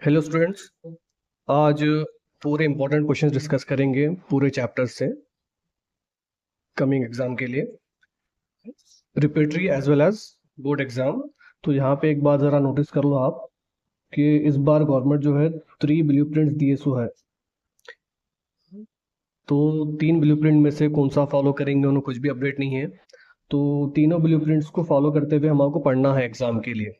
Hello students. आज पूरे important questions discuss करेंगे पूरे चैप्टर से कमिंग एग्जाम के लिए, repeater as well as board exam. तो यहाँ पे एक बात ज़रा नोटिस कर लो आप कि इस बार गवर्नमेंट जो है 3 ब्लूप्रिंट्स दिए सो है। तो 3 ब्लूप्रिंट में से कौन सा फॉलो करेंगे उन्हें कुछ भी अपडेट नहीं है। तो तीनों ब्लूप्रिंट्स को फॉलो करते हुए हमको पढ़ना है एग्जाम के लिए।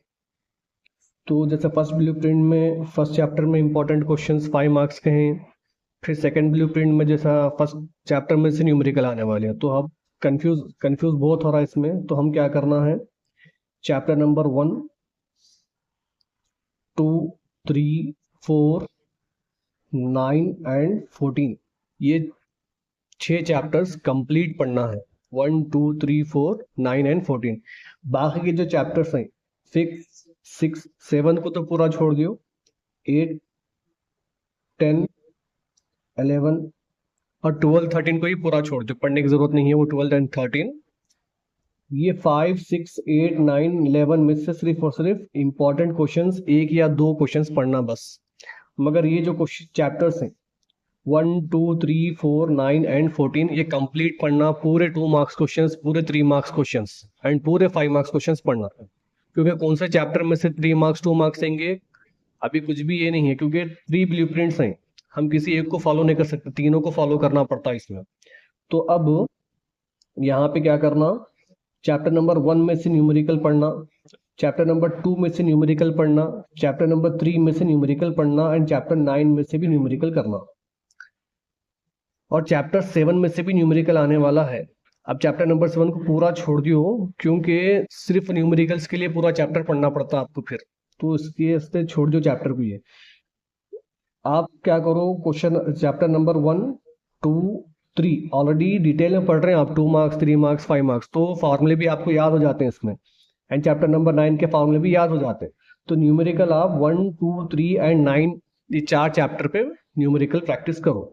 तो जैसे फर्स्ट ब्लूप्रिंट में फर्स्ट चैप्टर में इंपॉर्टेंट क्वेश्चंस 5 मार्क्स के हैं। फिर सेकंड ब्लूप्रिंट में जैसा फर्स्ट चैप्टर में से न्यूमेरिकल आने वाले हैं, तो अब कंफ्यूज कंफ्यूज बहुत हो रहा है इसमें। तो हम क्या करना है, चैप्टर नंबर 1, 2, 3, 4, 9 एंड 14, ये 6 चैप्टर्स कंप्लीट पढ़ना है। 1, 2, 3, 4, 9 एंड 14। बाकी के जो चैप्टर्स हैं 6, 6, 7 को तो पूरा छोड़ दियो। 8, 10, 11 और 12, 13 को ही पूरा छोड़ दो, पढ़ने की जरूरत नहीं है वो 12 एंड 13। ये 5, 6, 8, 9, 11 में से सिर्फ और सिर्फ इंपॉर्टेंट क्वेश्चंस एक या दो क्वेश्चंस पढ़ना बस। मगर ये जो क्वेश्चन चैप्टर्स हैं 1, 2, 3, 4, 9 एंड 14, ये कंप्लीट पढ़ना, पूरे 2 मार्क्स क्वेश्चंस, पूरे 3 मार्क्स क्वेश्चंस एंड पूरे 5 मार्क्स क्वेश्चंस पढ़ना है। क्योंकि कौन से चैप्टर में से 3 मार्क्स 2 मार्क्स देंगे अभी कुछ भी ये नहीं है, क्योंकि 3 ब्लूप्रिंट्स हैं। हम किसी एक को फॉलो नहीं कर सकते, तीनों को फॉलो करना पड़ता है इसमें। तो अब यहाँ पे क्या करना, चैप्टर नंबर 1 में से न्यूमेरिकल पढ़ना, चैप्टर नंबर 2 में से न्यूमेरिकल पढ़ना, चैप्टर नंबर 3 में से न्यूमेरिकल पढ़ना एंड चैप्टर 9 में से भी न्यूमेरिकल करना। और चैप्टर 7 में से भी न्यूमेरिकल आने वाला है। अब चैप्टर नंबर 7 को पूरा छोड़ दियो, क्योंकि सिर्फ न्यूमेरिकल्स के लिए पूरा चैप्टर पढ़ना पड़ता है आपको फिर। तो इसके छोड़ दियो चैप्टर को। ये आप क्या करो, question chapter number 1, 2, 3 already detail में पढ़ रहे हैं आप, 2 मार्क्स 3 मार्क्स 5 मार्क्स, तो फॉर्मूले भी आपको याद हो जाते हैं इसमें। एंड चैप्टर नंबर 9 के फॉर्मूले भी याद हो जाते हैं। तो न्यूमेरिकल आप 1, 2, 3 एंड 9 ये 4 चैप्टर पे न्यूमेरिकल प्रैक्टिस करो।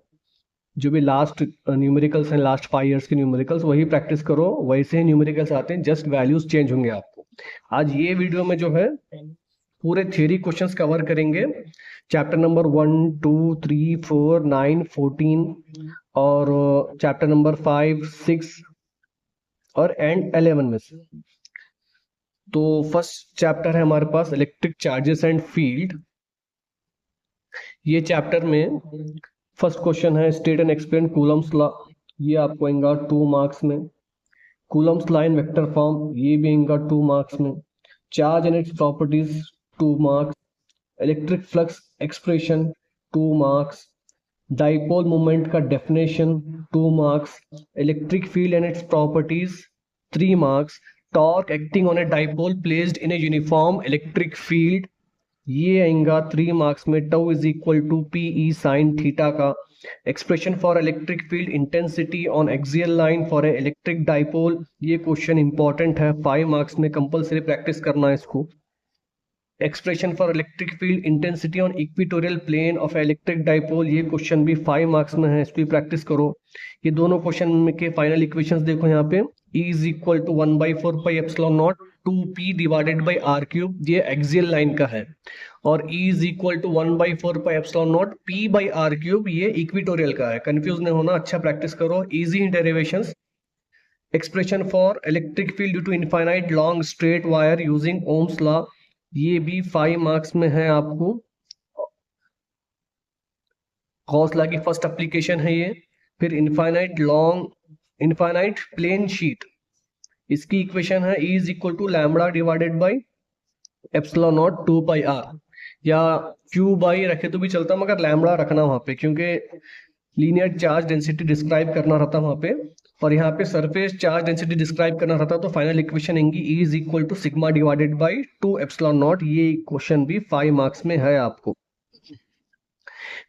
जो भी लास्ट न्यूमेरिकल्स हैं, लास्ट 5 इयर्स के न्यूमेरिकल्स, वही प्रैक्टिस करो। वैसे ही न्यूमेरिकल्स आते हैं, जस्ट वैल्यूज चेंज होंगे आपको। आज ये वीडियो में जो है पूरे थ्योरी क्वेश्चंस कवर करेंगे, चैप्टर नंबर 1, 2, 3, 4, 9, 14 और चैप्टर नंबर 5, 6 और एंड 11 में से। तो फर्स्ट चैप्टर है हमारे पास इलेक्ट्रिक चार्जेस एंड फील्ड। ये चैप्टर में फर्स्ट क्वेश्चन है state and explain Coulomb's law. ये आपको आएगा 2 मार्क्स में। Coulomb's law in vector form, ये भी आएगा 2 मार्क्स में। Charge and its properties 2 marks. Electric flux expression 2 marks. Dipole moment का definition 2 marks. Electric field and its properties 3 marks. Torque acting on a dipole placed in a uniform electric field, ये आएगा 3 marks में। Tau is equal to P E sine theta का। Expression for electric field intensity on axial line for a electric dipole, ये question important है, 5 marks में compulsory practice करना है इसको। Expression for electric field intensity on equatorial plane of electric dipole, ये question भी 5 marks में है, इसको भी प्रैक्टिस करो। ये दोनों क्वेश्चन के फाइनल इक्वेशंस देखो यहाँ पे, E is equal to 1/4 pi epsilon naught 2p divided by r cube, ये एक्सियल लाइन का है। और E is equal to 1/4 pi epsilon naught p by r cube, ये इक्वेटोरियल का है। कंफ्यूज नहीं होना, अच्छा प्रैक्टिस करो, easy derivations. Expression for electric field due to infinite long straight wire using Ohm's law, ये भी 5 मार्क्स में है आपको। गॉस लॉ की फर्स्ट एप्लीकेशन है ये। फिर इनफाइनाइट प्लेन शीट, इसकी इक्वेशन है E is equal to lambda divided by epsilon naught 2 pi r, या क्यू बाई रखे तो भी चलता, मगर लैम्बडा रखना वहां पे, क्योंकि लीनियर चार्ज डेंसिटी डिस्क्राइब करना रहता वहां पे, और यहाँ पे सरफेस चार्ज डेंसिटी डिस्क्राइब करना रहता। तो फाइनल इक्वेशन आएंगी E is equal to sigma divided by 2 epsilon naught, ये क्वेश्चन भी 5 मार्क्स में है आपको।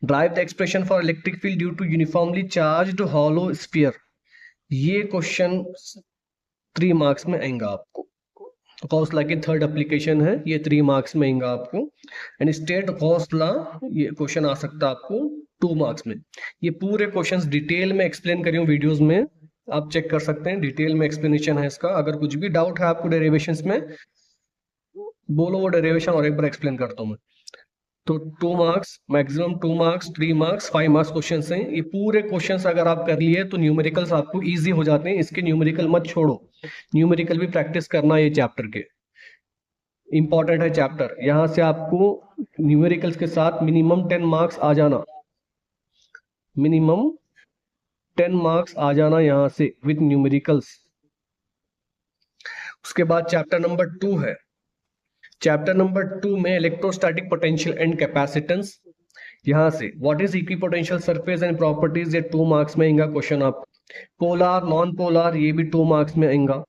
Drive the expression for electric field due to uniformly charged hollow sphere, ये क्वेश्चन 3 मार्क्स में आएगा आपको। गॉस लॉ की थर्ड एप्लीकेशन है, ये 3 मार्क्स में आएगा आपको। एंड स्टेट गॉस लॉ, ये क्वेश्चन आ सकता है आपको 2 मार्क्स में। ये पूरे क्वेश्चंस डिटेल में एक्सप्लेन करी हूँ वीडियोस में, आप चेक कर सकते हैं, डिटेल में एक्सप्लेनेशन है इसका। अगर कुछ भी डाउट है आपको डेरिवेशंस में, बोलो वो डेरिवेशन और एक बार एक्सप्लेन करता हूँ मैं। तो 2 marks, maximum 2 marks, 3 marks, 5 marks question हैं। ये पूरे क्वेश्चन अगर आप कर लिए तो न्यूमेरिकल्स आपको इजी हो जाते हैं। इसके न्यूमेरिकल मत छोड़ो, न्यूमेरिकल भी प्रैक्टिस करना ये चैप्टर के इंपॉर्टेंट है चैप्टर। यहां से आपको न्यूमेरिकल्स के साथ मिनिमम 10 मार्क्स आ जाना, मिनिमम 10 मार्क्स आ जाना यहां से विद न्यूमेरिकल्स। उसके बाद चैप्टर नंबर 2 है। चैप्टर नंबर 2 में इलेक्ट्रोस्टैटिक पोटेंशियल एंड कैपेसिटेंस। यहां से what is equipotential surface and properties, ये 2 मार्क्स में आएगा क्वेश्चन। आप पोलर नॉन पोलर, ये भी 2 मार्क्स में आएगा।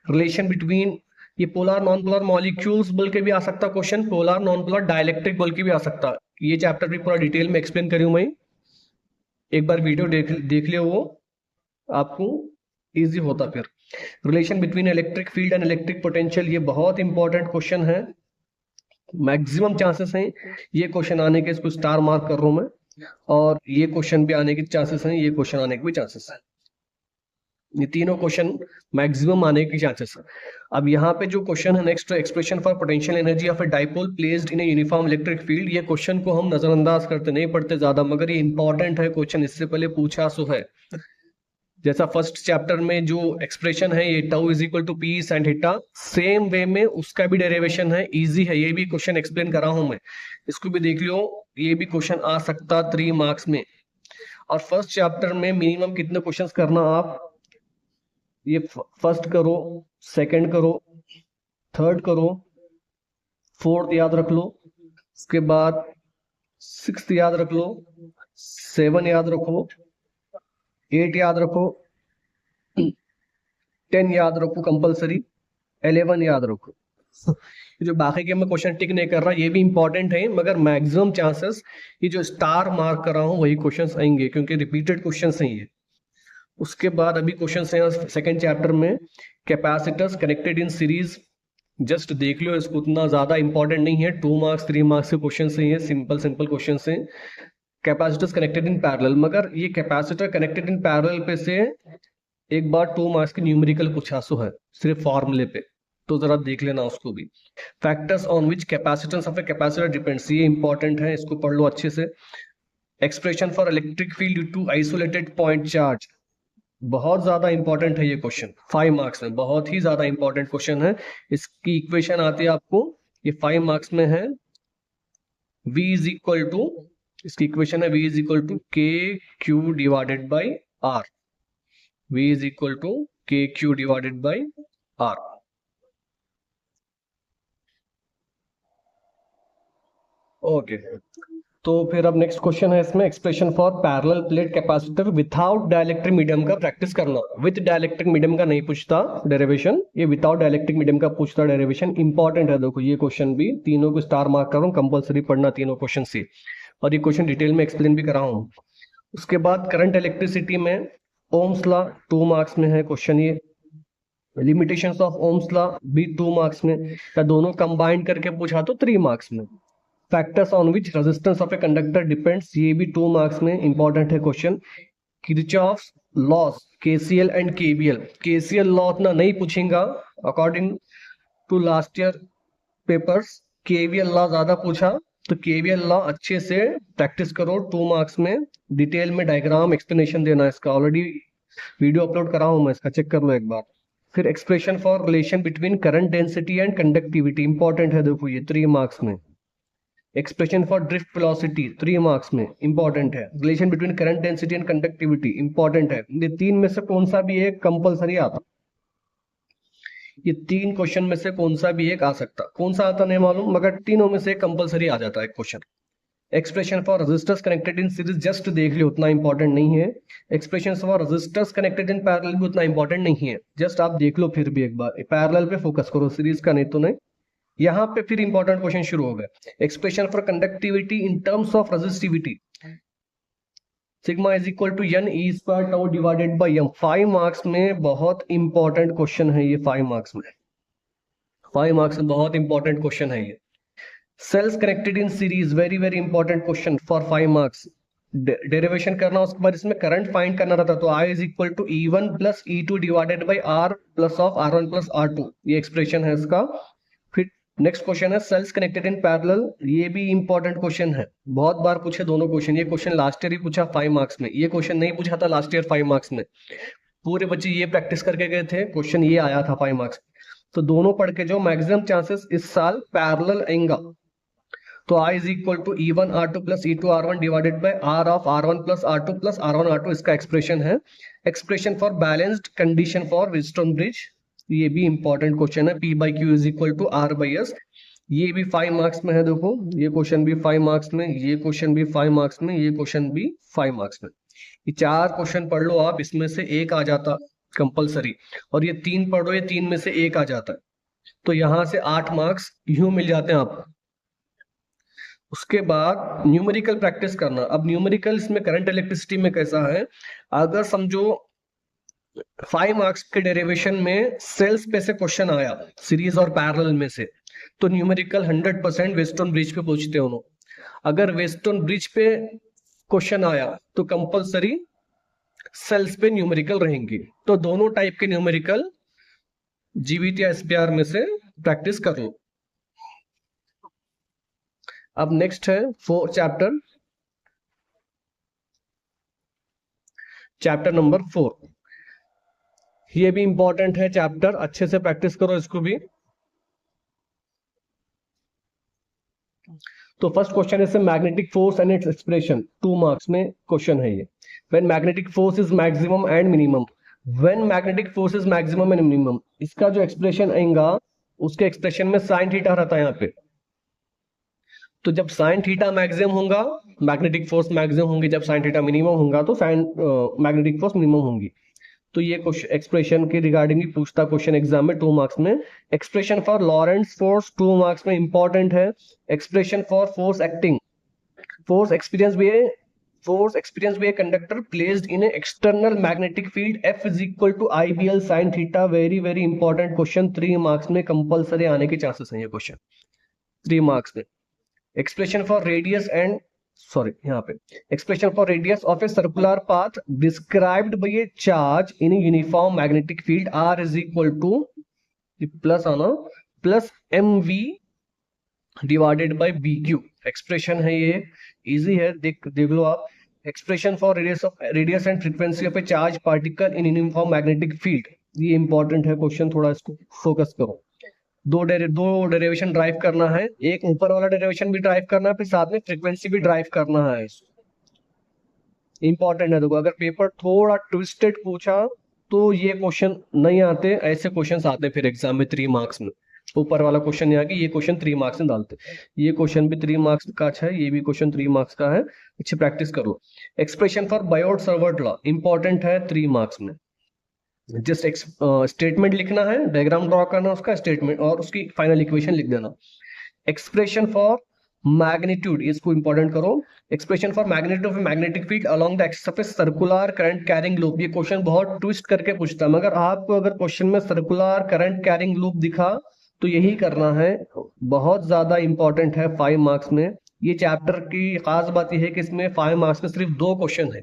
रिलेशन बिटवीन, ये पोलर नॉन पोलर मॉलिक्यूल्स बोल के भी आ सकता question, polar non polar dielectric बोल के भी आ सकता। ये चैप्टर भी पूरा डिटेल में एक्सप्लेन करी हूं मैं, एक बार वीडियो देख लियो, वो आपको इजी होता फिर। Relation between electric field and electric potential, ये बहुत इंपॉर्टेंट क्वेश्चन है। मैक्सिमम चांसेस हैं ये क्वेश्चन आने के, इसको स्टार मार्क कर रहा हूं मैं, और ये क्वेश्चन भी आने के चांसेस हैं, ये क्वेश्चन आने के भी चांसेस हैं। ये तीनों क्वेश्चन मैक्सिमम आने की चांसेस है। अब यहाँ पे जो क्वेश्चन है next, expression for potential energy of a dipole placed in a uniform electric field, ये क्वेश्चन को हम नजरअंदाज करते नहीं पढ़ते ज्यादा, मगर ये इंपॉर्टेंट है क्वेश्चन, इससे पहले पूछा सो है। जैसा फर्स्ट चैप्टर में जो एक्सप्रेशन है ये tau is equal to P sine theta, same way में उसका भी डेरिवेशन है, इजी है, ये भी क्वेश्चन एक्सप्लेन करा हूं मैं, इसको भी देख लियो। ये भी क्वेश्चन आ सकता 3 मार्क्स में। और फर्स्ट चैप्टर में मिनिमम कितने क्वेश्चंस करना आप, ये फर्स्ट करो, सेकंड करो, थर्ड करो, फोर्थ याद रख लो, उसके बाद 6th याद रख लो, 7 याद रखो, 8 याद रखो, 10 याद रखो कंपलसरी, 11 याद रखो। जो बाकी के मैं क्वेश्चन टिक नहीं कर रहा, ये भी इंपॉर्टेंट है, मगर मैक्सिमम चांसेस ये जो स्टार मार्क कर रहा हूं वही क्वेश्चंस आएंगे, क्योंकि रिपीटेड क्वेश्चंस हैं ये। उसके बाद अभी क्वेश्चंस हैं सेकंड चैप्टर में, capacitors connected in series, just देख लो, इसको उतना ज्यादा इंपॉर्टेंट नहीं है। 2 मार्क्स 3 मार्क्स के क्वेश्चन हैं ये, सिंपल सिंपल क्वेश्चन हैं। कैपेसिटर्स कनेक्टेड इन पैरेलल, मगर ये कैपेसिटर कनेक्टेड इन पैरेलल पे से एक बार 2 मार्क्स की न्यूमेरिकल पूछा सो है सिर्फ फॉर्मूले पे, तो जरा देख लेना उसको भी। Factors on which capacitance of a capacitor depends, ये इंपॉर्टेंट है, इसको पढ़ लो अच्छे से। Expression for electric field due to isolated point charge, बहुत ज्यादा इंपॉर्टेंट है ये क्वेश्चन, 5 मार्क्स में बहुत ही ज्यादा इंपॉर्टेंट क्वेश्चन है। इसकी इक्वेशन आती है आपको, ये 5 मार्क्स में है। V इज इक्वल टू, इसकी इक्वेशन है V is equal to K Q divided by R, V is equal to K Q divided by R. Okay, तो फिर अब नेक्स्ट क्वेश्चन है इसमें, expression for parallel plate capacitor without dielectric medium का practice करना। With dielectric medium का नहीं पूछता डेरिवेशन, ये विदाउट डाइलेक्ट्रिक मीडियम का पूछता डेरिवेशन। इंपॉर्टेंट है, देखो ये क्वेश्चन भी, तीनों को स्टार मार्क कर रहा हूँ, कंपलसरी पढ़ना तीनों क्वेश्चन से, और ये क्वेश्चन डिटेल में एक्सप्लेन भी करा हूँ। उसके बाद करंट इलेक्ट्रिसिटी में ओम्स लॉ 2 मार्क्स में है क्वेश्चन ये। लिमिटेशंस ऑफ ओम्स लॉ भी 2 मार्क्स में, या दोनों कंबाइंड करके पूछा तो 3 मार्क्स में। Factors on which resistance of a conductor depends, ये भी 2 मार्क्स में इंपॉर्टेंट है question. Kirchhoff's laws, KCL and KVL, KCL law उतना नहीं पूछेगा according to last year papers, KVL law ज्यादा पूछा, तो केवीएल लॉ अच्छे से प्रैक्टिस करो। 2 मार्क्स में डिटेल में डायग्राम एक्सप्लेनेशन देना इसका, ऑलरेडी वीडियो अपलोड करा हूं मैं इसका, चेक कर लो एक बार। फिर expression for relation between current density and conductivity, important है, देखो ये 3 मार्क्स में। Expression for drift velocity 3 marks में इंपॉर्टेंट है। Relation between current density and conductivity important है। ये 3 में से कौन सा भी एक कंपलसरी आता, ये 3 क्वेश्चन में से कौन सा भी एक आ सकता, कौन सा आता नहीं मालूम, मगर तीनों में से कंपलसरी आ जाता है question. Expression for resistors connected in series, just देख लियो, उतना इंपॉर्टेंट नहीं है। Expression for resistors connected in parallel भी उतना इंपॉर्टेंट नहीं है, जस्ट आप देख लो फिर भी एक बार, पैरेलल पे फोकस करो, सीरीज का नहीं तो नहीं। यहाँ पे फिर इंपॉर्टेंट क्वेश्चन शुरू हो गए। Expression for conductivity in terms of resistivity, sigma is equal to n e square tau divided by m, 5 marks में बहुत इंपॉर्टेंट क्वेश्चन है ये। 5 मार्क्स में, 5 मार्क्स में बहुत इंपॉर्टेंट क्वेश्चन है ये। Cells connected in series, very very important question for 5 marks. Derivation करना, उसके बाद इसमें करंट फाइंड करना रहता, तो I is equal to E1 plus E2 divided by R plus of R1 plus R2, ये एक्सप्रेशन है इसका। फिर नेक्स्ट क्वेश्चन है सेल्स कनेक्टेड इन पैरेलल। ये भी इंपॉर्टेंट क्वेश्चन है, बहुत बार पूछे दोनों क्वेश्चन। ये क्वेश्चन लास्ट ईयर ही पूछा 5 मार्क्स में, ये क्वेश्चन नहीं पूछा था लास्ट ईयर 5 मार्क्स में। पूरे बच्चे ये प्रैक्टिस करके गए थे, क्वेश्चन ये आया था 5 मार्क्स। तो दोनों पढ़ के जो मैक्सिमम चांसेस इस साल पैरेलल आएगा, तो I is equal to E1 R2 plus E2 R1 divided by R of R1 plus R2 plus R1 R2, इसका एक्सप्रेशन है। Expression for balanced condition for Wheatstone bridge, ये भी इंपॉर्टेंट क्वेश्चन है। P by q is equal to R by S, ये भी 5 marks में है। देखो ये क्वेश्चन भी 5 मार्क्स में, ये क्वेश्चन भी 5 मार्क्स में, ये क्वेश्चन भी 5 मार्क्स में। ये 4 क्वेश्चन पढ़ लो आप, इसमें से एक आ जाता कंपलसरी, और ये 3 पढ़ो, ये 3 में से एक आ जाता है, तो यहां से 8 मार्क्स यूं मिल जाते हैं आपको। उसके बाद न्यूमेरिकल प्रैक्टिस करना। अब न्यूमेरिकल इसमें करंट इलेक्ट्रिसिटी में कैसा है, अगर समझो 5 मार्क्स के डेरिवेशन में सेल्स पे से क्वेश्चन आया सीरीज और पैरेलल में से, तो न्यूमेरिकल 100% वेस्टर्न ब्रिज पे पूछते हो। अगर वेस्टर्न ब्रिज पे क्वेश्चन आया तो कंपलसरी सेल्स पे न्यूमेरिकल रहेंगी। तो दोनों टाइप के न्यूमेरिकल जीवीटी या एसपीआर में से प्रैक्टिस कर लो। अब नेक्स्ट है चैप्टर नंबर 4। ये भी इंपॉर्टेंट है चैप्टर, अच्छे से प्रैक्टिस करो इसको भी। तो फर्स्ट क्वेश्चन है magnetic force and its expression, 2 marks में क्वेश्चन है ये। When magnetic force is maximum and minimum, when magnetic force is maximum and minimum, इसका जो एक्सप्रेशन आएगा उसके एक्सप्रेशन में साइन थीटा रहता है यहाँ पे। तो जब साइन थीटा मैक्सिमम होगा मैग्नेटिक फोर्स मैक्सिमम होंगी, जब साइन थीटा मिनिमम होगा तो साइन मैग्नेटिक फोर्स मिनिमम होंगी। तो ये क्वेश्चन एक्सप्रेशन के रिगार्डिंग ही पूछता क्वेश्चन एग्जाम में 2 मार्क्स में। Expression for Lorentz force 2 marks में इंपॉर्टेंट है। Expression for force acting, force experience by a conductor placed in a external magnetic field F is equal to IBL sine theta. Very very important question, 3 marks में compulsory आने के chances हैं ये question 3 marks में। Expression for radius and यहाँ पे expression for radius of a circular path described by a charge in uniform magnetic field R is equal to plus आना plus MV divided by BQ। Expression है ये, easy है, देख लो आप। Expression for radius and frequency of a charge particle in uniform magnetic field, ये important है question, थोड़ा इसको फोकस करो। दो डेरिवेशन ड्राइव करना है, एक ऊपर वाला डेरिवेशन भी ड्राइव करना है, फिर साथ में फ्रीक्वेंसी भी ड्राइव करना है। इंपॉर्टेंट है। देखो अगर पेपर थोड़ा ट्विस्टेड पूछा तो ये क्वेश्चन नहीं आते, ऐसे क्वेश्चंस आते फिर एग्जाम में 3 मार्क्स में। ऊपर वाला क्वेश्चन नहीं आके ये क्वेश्चन 3 मार्क्स में डालते। ये क्वेश्चन भी 3 मार्क्स का अच्छा है, ये भी क्वेश्चन 3 मार्क्स का है, अच्छी प्रैक्टिस करो। Expression for Biot Savart law important है 3 मार्क्स में। जस्ट एक स्टेटमेंट लिखना है, डायग्राम ड्रॉ करना उसका स्टेटमेंट, और उसकी फाइनल इक्वेशन लिख देना। एक्सप्रेशन फॉर मैग्नीट्यूड, इसको इंपॉर्टेंट करो। Expression for magnitude of magnetic field along the axis of a circular current carrying loop, ये क्वेश्चन बहुत ट्विस्ट करके पूछता है, मगर आपको अगर क्वेश्चन में सर्कुलर करंट कैरिंग लूप दिखा तो यही करना है। बहुत ज्यादा इंपॉर्टेंट है 5 मार्क्स में। ये चैप्टर की खास बात यह है कि इसमें 5 मार्क्स में सिर्फ 2 क्वेश्चन है,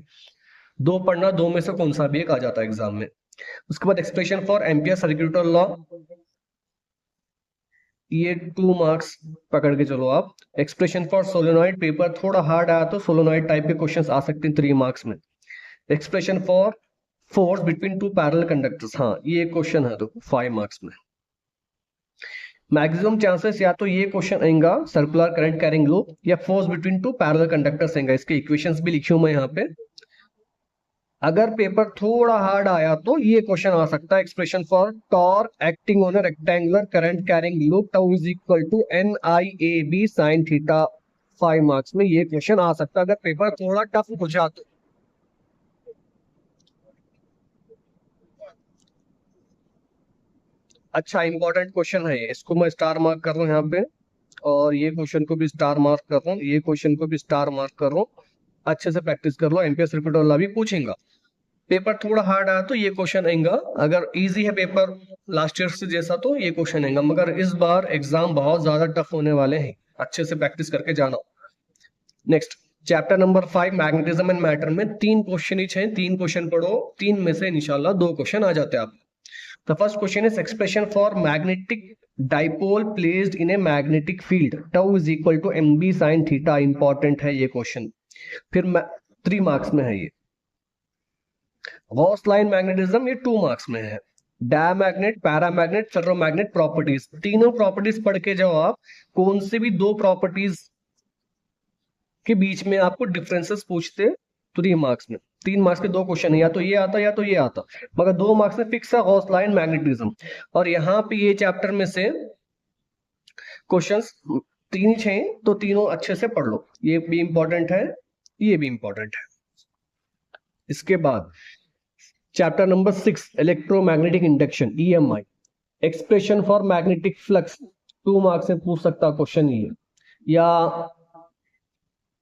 2 पढ़ना, 2 में से कौन सा भी एक आ जाता है एग्जाम में। उसके बाद एक्सप्रेशन फॉर एम्पियर सर्क्यूटल लॉ, ये 2 मार्क्स पकड़ के चलो आप। एक्सप्रेशन फॉर सोलेनॉइड, पेपर थोड़ा हार्ड आया तो सोलेनॉइड टाइप के क्वेश्चंस आ सकते हैं 3 मार्क्स में। Expression for force between 2 parallel conductors, हाँ ये क्वेश्चन है तो 5 मार्क्स में। मैक्सिमम चांसेस या तो ये क्वेश्चन आएगा सर्कुलर करंट कैरिंग लूप, या फोर्स बिटवीन 2 पैरेलल कंडक्टर्स आएगा। इसके इक्वेशंस भी लिखी हूं मैं यहाँ पे। अगर पेपर थोड़ा हार्ड आया तो ये क्वेश्चन आ सकता है, expression for torque acting on a rectangular current carrying loop tau is equal to NIAB sine theta. 5 marks में ये क्वेश्चन आ सकता है अगर पेपर थोड़ा टफ पूछा तो। अच्छा इंपॉर्टेंट क्वेश्चन है ये, इसको मैं स्टार मार्क कर रहा हूँ यहाँ पे, और ये क्वेश्चन को भी स्टार मार्क कर रहा हूँ, ये क्वेश्चन को भी स्टार मार्क कर रहा हूँ। अच्छे से प्रैक्टिस कर लो, एम्पियर सर्किट वाला भी पूछेगा। पेपर थोड़ा हार्ड आया तो ये क्वेश्चन आएगा, अगर इजी है पेपर लास्ट ईयर से जैसा तो ये क्वेश्चन आएगा, मगर इस बार एग्जाम बहुत ज्यादा टफ होने वाले हैं, अच्छे से प्रैक्टिस करके जाना। Next chapter number 5 magnetism and matter में 3 क्वेश्चन ही है, 3 क्वेश्चन पढ़ो, 3 में से इंशाल्लाह 2 क्वेश्चन आ जाते हैं आप। The first question is expression for magnetic dipole placed in a magnetic field tau is equal to M B sine theta. Important है ये क्वेश्चन, फिर 3 मार्क्स में है ये। गॉस लाइन मैग्नेटिज्म ये 2 मार्क्स में है। डायमैग्नेट, पैरामैग्नेट, फेरोमैग्नेट प्रॉपर्टीज, तीनों प्रॉपर्टीज पढ़ के जाओ आप। कौन से भी 2 प्रॉपर्टीज के बीच में आपको डिफरेंसेस पूछते 3 मार्क्स में, 3 मार्क्स के 2 क्वेश्चन है, या तो ये आता या तो ये आता, मगर 2 मार्क्स में फिक्स है गॉस लाइन मैग्नेटिज्म। और यहाँ पे ये चैप्टर में से क्वेश्चंस 3 छे, तो तीनों अच्छे से पढ़ लो। ये भी इंपॉर्टेंट है, ये भी इंपॉर्टेंट है। इसके बाद chapter number 6 electromagnetic induction EMI, expression for magnetic flux 2 marks से पूछ सकता क्वेश्चन ये, या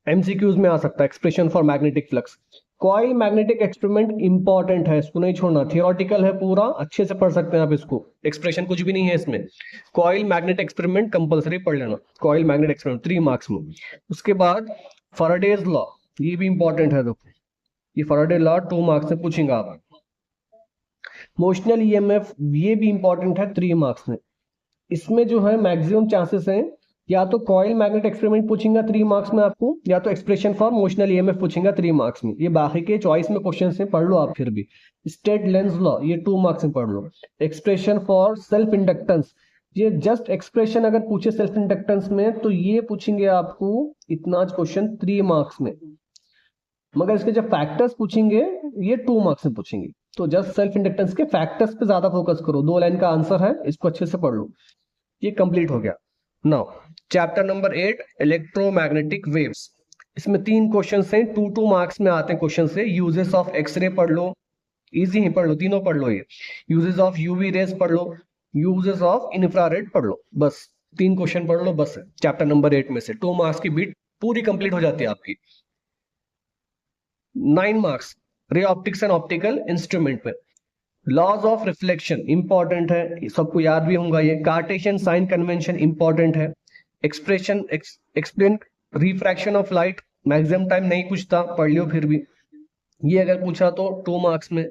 MCQs में आ सकता है expression for magnetic flux. Coil magnetic experiment important है, इसको नहीं छोड़ना, थियोरेटिकल है पूरा, अच्छे से पढ़ सकते हैं आप इसको, एक्सप्रेशन कुछ भी नहीं है इसमें। कॉइल मैग्नेट एक्सपेरिमेंट कंपलसरी पढ़ लेना, कॉइल मैग्नेट एक्सपेरिमेंट 3 मार्क्स में। उसके बाद फैराडेज लॉ, ये भी इंपॉर्टेंट है, देखो ये फैराडे लॉ 2 मार्क्स से पूछेंगे आप। मोशनल EMF ये भी इंपॉर्टेंट है 3 मार्क्स में। इसमें जो है मैक्सिमम चांसेस हैं या तो कॉइल मैग्नेट एक्सपेरिमेंट पूछेंगे 3 मार्क्स में आपको, या तो एक्सप्रेशन फॉर मोशनल EMF पूछेंगे 3 मार्क्स में। ये बाकी के चॉइस में क्वेश्चन से पढ़ लो आप। फिर भी स्टेट लेंस लॉ ये 2 मार्क्स में पढ़ लो। एक्सप्रेशन फॉर सेल्फ इंडक्टेंस, ये जस्ट एक्सप्रेशन अगर पूछे सेल्फ इंडक्टेंस में तो ये पूछेंगे आपको इतना क्वेश्चन 3 मार्क्स में, मगर इसके जब फैक्टर्स पूछेंगे ये 2 मार्क्स में पूछेंगे। तो जस्ट सेल्फ इंडक्टेंस के फैक्टर्स पे ज्यादा फोकस करो, 2 लाइन का आंसर है, इसको अच्छे से पढ़ लो। ये कंप्लीट हो गया। Now chapter number 8 electromagnetic waves, इसमें 3 क्वेश्चन हैं, 2 मार्क्स में आते हैं क्वेश्चन से। यूजेस ऑफ एक्सरे पढ़ लो, इजी ही पढ़ लो, तीनों पढ़ लो। ये यूजेस ऑफ यूवी रेज पढ़ लो, यूजेस ऑफ इंफ्रारेड पढ़ लो, बस 3 क्वेश्चन पढ़ लो बस। चैप्टर नंबर 8 में से 2 मार्क्स की बीट पूरी कंप्लीट हो जाती है आपकी। 9 marks ray optics and optical instrument में। लॉज ऑफ रिफ्लेक्शन इंपॉर्टेंट है, सबको याद भी होगा ये। कार्टेशियन साइन कन्वेंशन इंपॉर्टेंट है। Expression explain refraction of light, maximum time नहीं पूछता, पढ़ लियो फिर भी। ये अगर पूछा तो 2 मार्क्स में।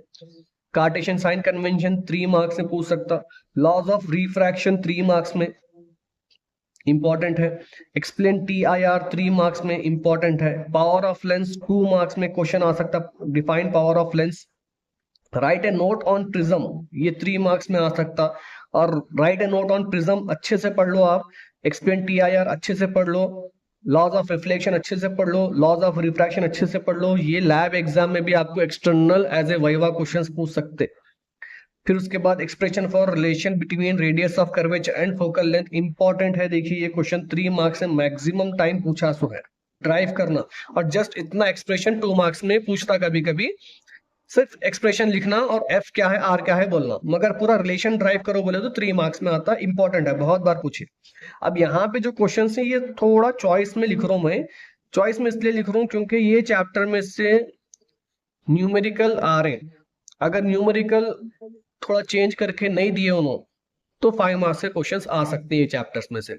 कार्टेशियन साइन कन्वेंशन 3 मार्क्स में पूछ सकता। लॉज ऑफ रिफ्रैक्शन 3 मार्क्स में इंपॉर्टेंट है। एक्सप्लेन TIR 3 मार्क्स में इंपॉर्टेंट है। पावर ऑफ लेंस 2 मार्क्स में क्वेश्चन आ सकता, define power of lens. Right A note on prism ये 3 मार्क्स में आ सकता, और right A note on prism अच्छे से पढ़ लो आप। एक्सप्लेन TIR अच्छे से पढ़ लो, लॉज ऑफ रिफ्लेक्शन अच्छे से पढ़ लो, लॉज ऑफ रिफ्रैक्शन अच्छे से पढ़ लो। ये लैब एग्जाम में भी आपको external as a viva questions पूछ सकते। फिर उसके बाद expression for relation between radius of curvature and focal length important है। देखिए ये क्वेश्चन 3 मार्क्स से मैक्सिमम टाइम पूछा सो है। ड्राइव करना, और जस्ट इतना एक्सप्रेशन 2 मार्क्स में पूछता कभी कभी, सिर्फ एक्सप्रेशन लिखना और F क्या है R क्या है बोलना, मगर पूरा रिलेशन ड्राइव करो बोले तो 3 मार्क्स में आता। इंपॉर्टेंट है, बहुत बार पूछे। अब यहाँ पे जो क्वेश्चन है ये थोड़ा चॉइस में लिख रहा हूं मैं। चॉइस में इसलिए लिख रहा हूँ क्योंकि ये चैप्टर में से न्यूमेरिकल आ रहे हैं। अगर न्यूमेरिकल थोड़ा चेंज करके नहीं दिए उन्होंने तो 5 मार्क्स से क्वेश्चंस आ सकते हैं ये चैप्टर्स में से।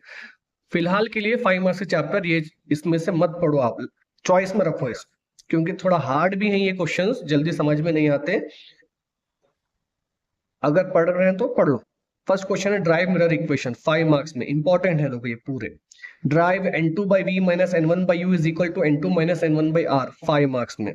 फिलहाल के लिए 5 मार्क्स के चैप्टर ये इसमें से मत पढ़ो आप, चॉइस में रखो इसको, क्योंकि थोड़ा हार्ड भी है ये क्वेश्चंस, जल्दी समझ में नहीं आते। अगर पढ़ रहे हैं तो पढ़ लो। फर्स्ट क्वेश्चन है ड्राइव मिरर इक्वेशन, 5 मार्क्स में इंपॉर्टेंट है लोग ये पूरे। Derive N2/V - N1/U = N2 - N1/R, 5 marks में।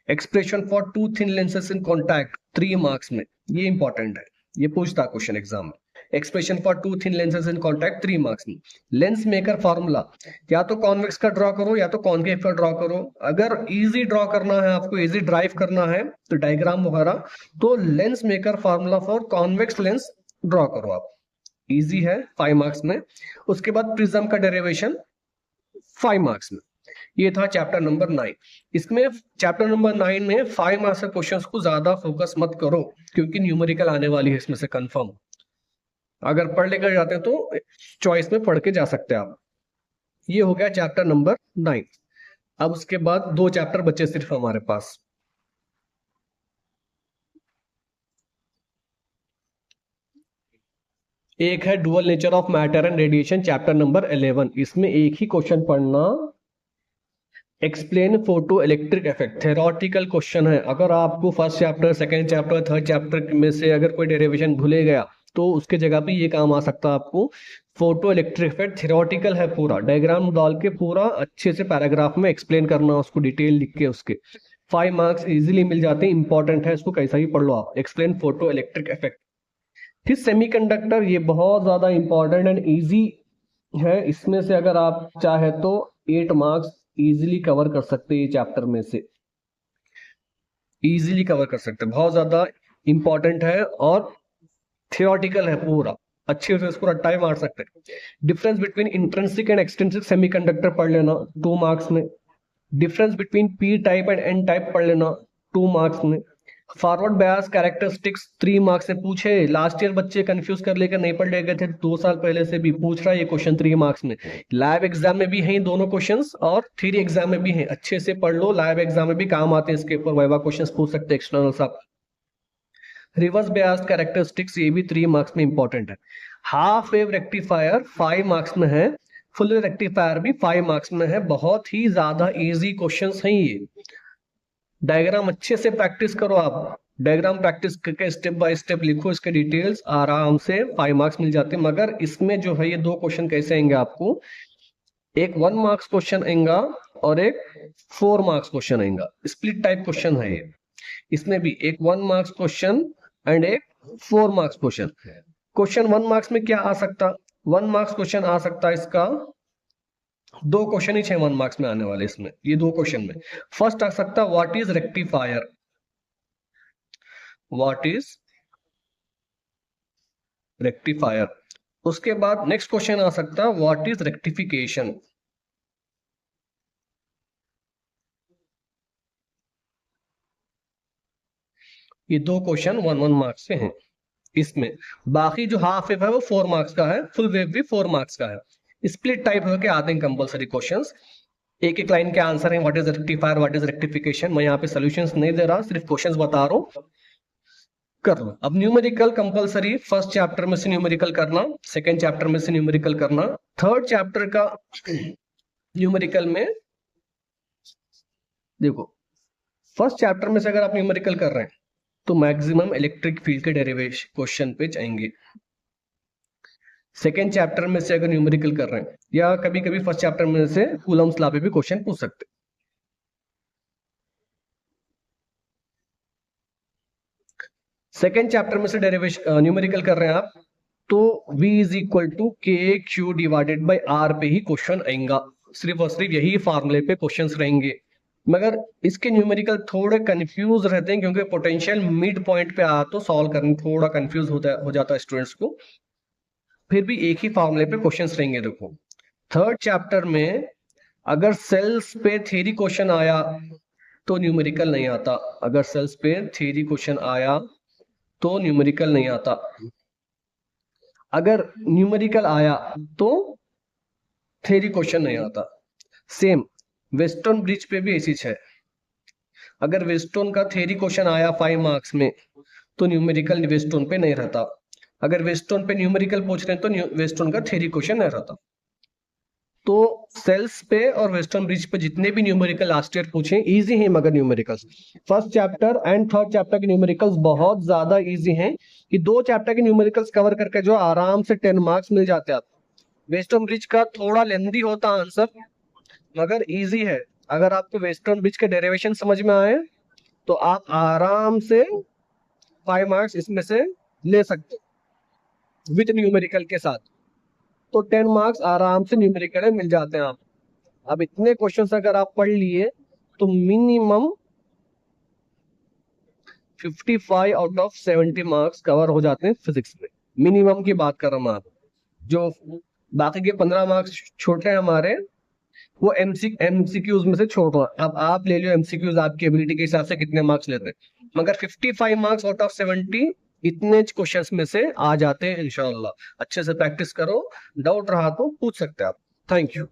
Expression for 2 thin lenses in contact, 3 marks में। ये इंपॉर्टेंट है, ये पूछता क्वेश्चन एग्जाम में। Expression for 2 thin lenses in contact, 3 marks में। लेंस मेकर फॉर्मूला, या तो कॉन्वेक्स का ड्रॉ करो या तो कॉन्केव का ड्रॉ करो। अगर इजी ड्रॉ करना है आपको, इजी ड्राइव करना है तो डायग्राम वगैरह, तो lens maker formula for convex lens draw करो आप, इजी है, 5 मार्क्स में। उसके बाद प्रिज्म का डेरिवेशन 5 मार्क्स में। ये था चैप्टर नंबर 9। इसमें चैप्टर नंबर 9 में 5 मार्क्स के क्वेश्चंस को ज्यादा फोकस मत करो, क्योंकि न्यूमेरिकल आने वाली है इसमें से कंफर्म। अगर पढ़ लेकर जाते हैं तो चॉइस में पढ़ के जा सकते हैं आप। ये हो गया चैप्टर नंबर 9। अब उसके बाद 2 चैप्टर बचे सिर्फ हमारे पास। एक है dual nature of matter and radiation, chapter number 11। इसमें एक ही क्वेश्चन पढ़ना, explain photo electric effect theoretical question है। अगर आपको first chapter, second chapter, third chapter में से अगर कोई डेरिवेशन भूले गया तो उसके जगह पे ये काम आ सकता है आपको। फोटो इलेक्ट्रिक इफेक्ट थ्योरेटिकल है, पूरा डायग्राम डाल के पूरा अच्छे से पैराग्राफ में एक्सप्लेन करना, उसको डिटेल लिख के उसके 5 मार्क्स इजीली मिल जाते हैं। इंपॉर्टेंट है, इसको कैसा ही पढ़ लो आप। Explain photo electric effect. फिर सेमीकंडक्टर, ये बहुत ज्यादा इंपॉर्टेंट एंड इजी है। इसमें से अगर आप चाहे तो 8 मार्क्स इजीली कवर कर सकते हैं, ये चैप्टर में से इजीली कवर कर सकते हैं। बहुत ज्यादा इंपॉर्टेंट है और थियोरटिकल है पूरा, अच्छे से इसको रट्टा मार सकते हैं। Difference between intrinsic and extrinsic semiconductor पढ़ लेना 2 मार्क्स में। Difference between P type and N type पढ़ लेना 2 मार्क्स में। फॉरवर्ड बायस कैरेक्टरिस्टिक्स 3 मार्क्स से पूछे। लास्ट ईयर बच्चे कंफ्यूज कर लेकर नहीं पढ़ ले गए थे, 2 साल पहले से भी पूछ रहा है ये क्वेश्चन 3 मार्क्स में। लैब एग्जाम में भी है दोनों क्वेश्चंस और थ्योरी एग्जाम में भी है, अच्छे से पढ़ लो। लैब एग्जाम में भी काम आते हैं, इसके ऊपर वाइवा क्वेश्चंस पूछ सकते हैं एक्सटर्नल सब। रिवर्स बायस कैरेक्टरिस्टिक्स, ये भी 3 मार्क्स में इंपॉर्टेंट है। हाफ वेव रेक्टिफायर 5 मार्क्स में है, फुल रेक्टिफायर भी 5 मार्क्स में है। बहुत ही ज्यादा इजी क्वेश्चंस हैं ये। डायग्राम अच्छे से प्रैक्टिस करो आप, डायग्राम प्रैक्टिस करके स्टेप बाय स्टेप लिखो, इसके डिटेल्स आराम से 5 मार्क्स मिल जाते हैं। मगर इसमें जो है ये 2 क्वेश्चन कैसे आएंगे आपको, एक 1 मार्क्स क्वेश्चन आएगा और एक 4 मार्क्स क्वेश्चन आएगा। स्प्लिट टाइप क्वेश्चन है ये। इसमें भी एक 1 मार्क्स क्वेश्चन एंड एक 4 मार्क्स क्वेश्चन। क्वेश्चन 1 मार्क्स में क्या आ सकता, 1 मार्क्स क्वेश्चन आ सकता है इसका, 2 क्वेश्चन ही 6 1 मार्क्स में आने वाले इसमें, ये 2 क्वेश्चन में। फर्स्ट आ सकता what is rectifier, what is rectifier. उसके बाद नेक्स्ट क्वेश्चन आ सकता व्हाट इज रेक्टिफिकेशन। ये 2 क्वेश्चन 1 1 मार्क्स के हैं इसमें। बाकी जो हाफ वेव है वो 4 मार्क्स का है, फुल वेव भी 4 मार्क्स का है। स्प्लिट टाइप होके आते हैं कंपलसरी क्वेश्चंस, एक एक लाइन के आंसर है। What is rectifier, what is rectification. मैं यहाँ पे सॉल्यूशंस नहीं दे रहा, सिर्फ क्वेश्चंस बता रहा हूँ, कर लो। अब न्यूमेरिकल कंपलसरी, फर्स्ट चैप्टर में से न्यूमेरिकल करना, सेकंड चैप्टर में से न्यूमेरिकल करना। थर्ड चैप्टर का न्यूमेरिकल में देखो, फर्स्ट चैप्टर में से अगर आप न्यूमेरिकल कर रहे हैं तो मैक्सिमम इलेक्ट्रिक फील्ड के डेरिवेशन क्वेश्चन पे जाएंगे। सेकेंड चैप्टर में से अगर न्यूमेरिकल कर रहे हैं, या कभी कभी फर्स्ट चैप्टर में से कूलम्स लॉ पे भी क्वेश्चन पूछ सकते हैं। सेकेंड चैप्टर में से डेरिवेशन न्यूमेरिकल कर रहे हैं आप, तो v is equal to K Q divided by are पे ही क्वेश्चन आएगा। सिर्फ और सिर्फ यही फार्मूले पे क्वेश्चंस रहेंगे। मगर इसके न्यूमेरिकल थोड़े कंफ्यूज रहते हैं, क्योंकि पोटेंशियल मिड पॉइंट पे आ तो सॉल्व करने थोड़ा कंफ्यूज हो जाता है स्टूडेंट्स को। फिर भी एक ही फॉर्मूले पे क्वेश्चंस रहेंगे। देखो थर्ड चैप्टर में अगर सेल्स पे थ्योरी क्वेश्चन आया तो न्यूमेरिकल नहीं आता, अगर सेल्स पे थ्योरी क्वेश्चन आया तो न्यूमेरिकल नहीं आता, अगर न्यूमेरिकल आया तो थ्योरी क्वेश्चन नहीं आता। सेम वेस्टर्न ब्रिज पे भी ऐसी है, अगर वेस्टर्न का थ्योरी क्वेश्चन आया 5 मार्क्स में तो न्यूमेरिकल वेस्टर्न पे नहीं रहता, अगर वेस्टर्न पे न्यूमेरिकल पूछ रहे हैं तो वेस्टर्न का थ्योरी क्वेश्चन नहीं रहता। तो सेल्स पे और वेस्टर्न ब्रिज पे जितने भी न्यूमेरिकल लास्ट ईयर पूछे इजी हैं, मगर numericals first chapter and third chapter के न्यूमेरिकल्स बहुत ज्यादा इजी हैं कि 2 चैप्टर के न्यूमेरिकल्स कवर करके जो आराम से 10 मार्क्स मिल जाते हैं। वेस्टर्न ब्रिज का थोड़ा लेंदी होता आंसर, मगर इजी है। अगर आपको वेस्टर्न ब्रिज के डेरिवेशन समझ में आए तो आप आराम से 5 मार्क्स इसमें से ले सकते विद न्यूमेरिकल के साथ, तो 10 मार्क्स आराम से न्यूमेरिकल में मिल जाते हैं आप। अब इतने क्वेश्चंस अगर आप पढ़ लिए तो minimum 55 out of 70 marks cover हो जाते हैं फिजिक्स में। मिनिमम की बात कर रहा हूं, आप जो बाकी के 15 मार्क्स छोटे हैं हमारे, वो एमसीक्यूज में से छोड़ रहा है। अब आप ले लो एमसीक्यूज आपकी एबिलिटी के हिसाब से कितने मार्क्स लेते हैं, मगर 55 मार्क्स आउट ऑफ 70 इतने क्वेश्चंस में से आ जाते हैं इंशाल्लाह। अच्छे से प्रैक्टिस करो, डाउट रहा तो पूछ सकते हैं आप। Thank you.